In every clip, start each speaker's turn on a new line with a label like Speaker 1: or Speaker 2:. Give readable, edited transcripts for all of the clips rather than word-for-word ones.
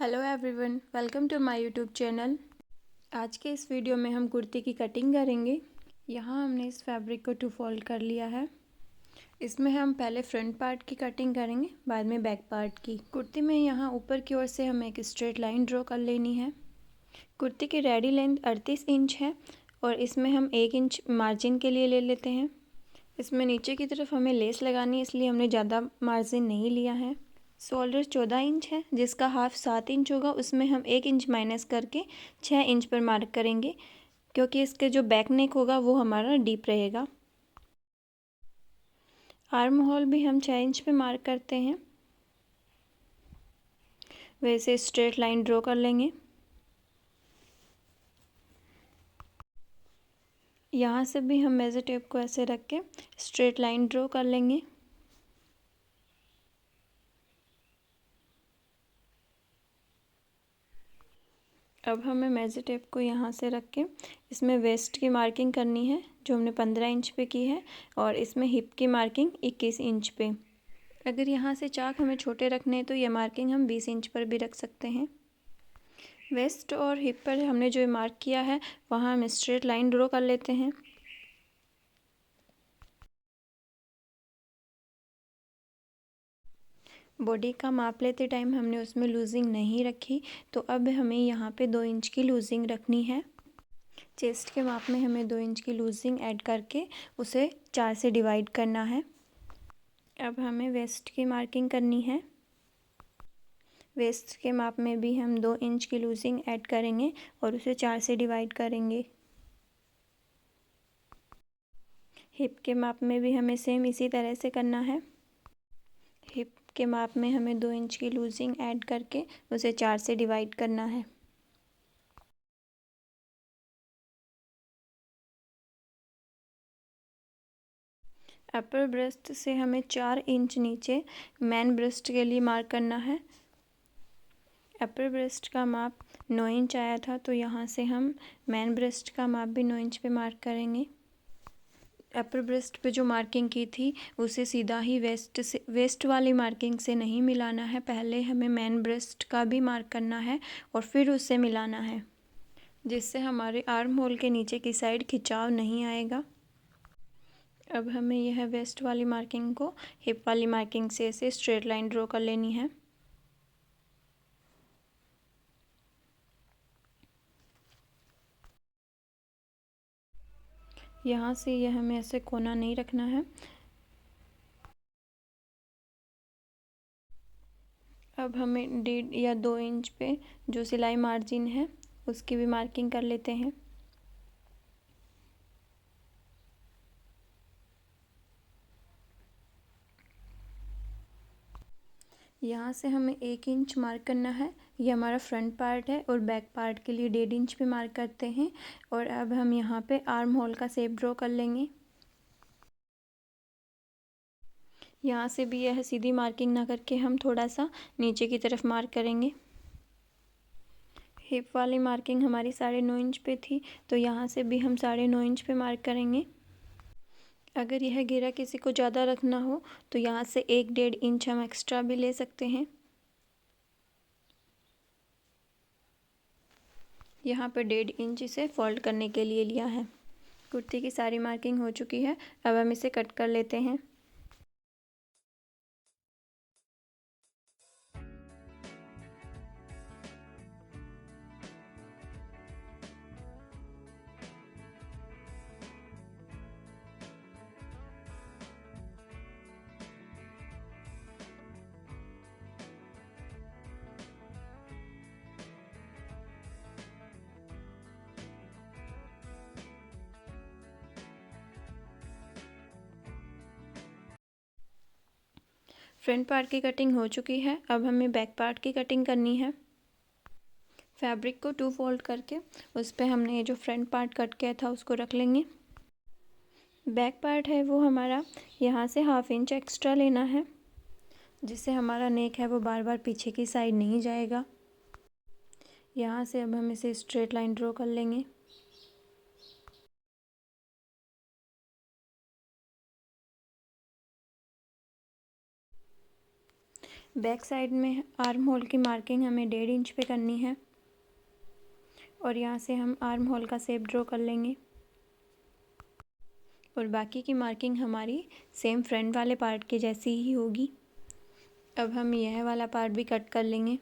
Speaker 1: Hello everyone, welcome to my YouTube channel. आज के इस वीडियो में हम कुर्ती की कटिंग करेंगे। यहाँ हमने इस फैब्रिक को 2 फोल्ड कर लिया है। इसमें हम पहले फ्रंट पार्ट की कटिंग करेंगे, बाद में बैक पार्ट की। कुर्ती में यहाँ ऊपर की ओर से हमें एक स्ट्रेट लाइन ड्रॉ कर लेनी है। कुर्ती की रेडी लेंथ 38 इंच है और इसमें हम 1 इंच मार्जिन के लिए ले लेते हैं। इसमें नीचे की तरफ हमें लेस लगानी है, इसलिए हमने ज़्यादा मार्जिन नहीं लिया है। शोल्डर 14 इंच है, जिसका हाफ 7 इंच होगा। उसमें हम 1 इंच माइनस करके 6 इंच पर मार्क करेंगे, क्योंकि इसके जो बैक नेक होगा वो हमारा डीप रहेगा। आर्म होल भी हम 6 इंच पे मार्क करते हैं। वैसे स्ट्रेट लाइन ड्रॉ कर लेंगे। यहाँ से भी हम मेजर टेप को ऐसे रख के स्ट्रेट लाइन ड्रॉ कर लेंगे। अब हमें मेजर टेप को यहाँ से रख के इसमें वेस्ट की मार्किंग करनी है, जो हमने 15 इंच पे की है, और इसमें हिप की मार्किंग 21 इंच पे। अगर यहाँ से चाक हमें छोटे रखने हैं तो ये मार्किंग हम 20 इंच पर भी रख सकते हैं। वेस्ट और हिप पर हमने जो मार्क किया है वहाँ हम स्ट्रेट लाइन ड्रॉ कर लेते हैं। बॉडी का माप लेते टाइम हमने उसमें लूजिंग नहीं रखी, तो अब हमें यहाँ पे 2 इंच की लूजिंग रखनी है। चेस्ट के माप में हमें 2 इंच की लूजिंग ऐड करके उसे 4 से डिवाइड करना है। अब हमें वेस्ट की मार्किंग करनी है। वेस्ट के माप में भी हम 2 इंच की लूजिंग ऐड करेंगे और उसे 4 से डिवाइड करेंगे। हिप के माप में भी हमें सेम इसी तरह से करना है। हिप के माप में हमें 2 इंच की लूजिंग ऐड करके उसे 4 से डिवाइड करना है। अपर ब्रेस्ट से हमें 4 इंच नीचे मैन ब्रेस्ट के लिए मार्क करना है। अपर ब्रेस्ट का माप 9 इंच आया था, तो यहाँ से हम मैन ब्रेस्ट का माप भी 9 इंच पे मार्क करेंगे। अपर ब्रेस्ट पे जो मार्किंग की थी उसे सीधा ही वेस्ट वाली मार्किंग से नहीं मिलाना है। पहले हमें मैन ब्रेस्ट का भी मार्क करना है और फिर उससे मिलाना है, जिससे हमारे आर्म होल के नीचे की साइड खिंचाव नहीं आएगा। अब हमें यह वेस्ट वाली मार्किंग को हिप वाली मार्किंग से ऐसे स्ट्रेट लाइन ड्रॉ कर लेनी है। यहाँ से यह हमें ऐसे कोना नहीं रखना है। अब हमें 1.5 या 2 इंच पे जो सिलाई मार्जिन है उसकी भी मार्किंग कर लेते हैं। यहाँ से हमें 1 इंच मार्क करना है। ये हमारा फ्रंट पार्ट है और बैक पार्ट के लिए 1.5 इंच पे मार्क करते हैं। और अब हम यहाँ पे आर्म होल का शेप ड्रॉ कर लेंगे। यहाँ से भी यह सीधी मार्किंग ना करके हम थोड़ा सा नीचे की तरफ मार्क करेंगे। हिप वाली मार्किंग हमारी 9.5 इंच पे थी, तो यहाँ से भी हम 9.5 इंच पे मार्क करेंगे। अगर यह घेरा किसी को ज़्यादा रखना हो तो यहाँ से 1-1.5 इंच हम एक्स्ट्रा भी ले सकते हैं। यहाँ पर 1.5 इंच इसे फोल्ड करने के लिए लिया है। कुर्ती की सारी मार्किंग हो चुकी है। अब हम इसे कट कर लेते हैं। फ्रंट पार्ट की कटिंग हो चुकी है। अब हमें बैक पार्ट की कटिंग करनी है। फैब्रिक को 2 फोल्ड करके उस पर हमने ये जो फ्रंट पार्ट कट किया था उसको रख लेंगे। बैक पार्ट है वो हमारा यहाँ से 1/2 इंच एक्स्ट्रा लेना है, जिससे हमारा नेक है वो बार बार पीछे की साइड नहीं जाएगा। यहाँ से अब हम इसे स्ट्रेट लाइन ड्रॉ कर लेंगे। बैक साइड में आर्म होल की मार्किंग हमें 1.5 इंच पे करनी है और यहाँ से हम आर्म होल का शेप ड्रॉ कर लेंगे और बाकी की मार्किंग हमारी सेम फ्रंट वाले पार्ट के जैसी ही होगी। अब हम यह वाला पार्ट भी कट कर लेंगे।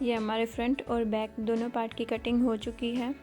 Speaker 1: ये हमारे फ्रंट और बैक दोनों पार्ट की कटिंग हो चुकी है।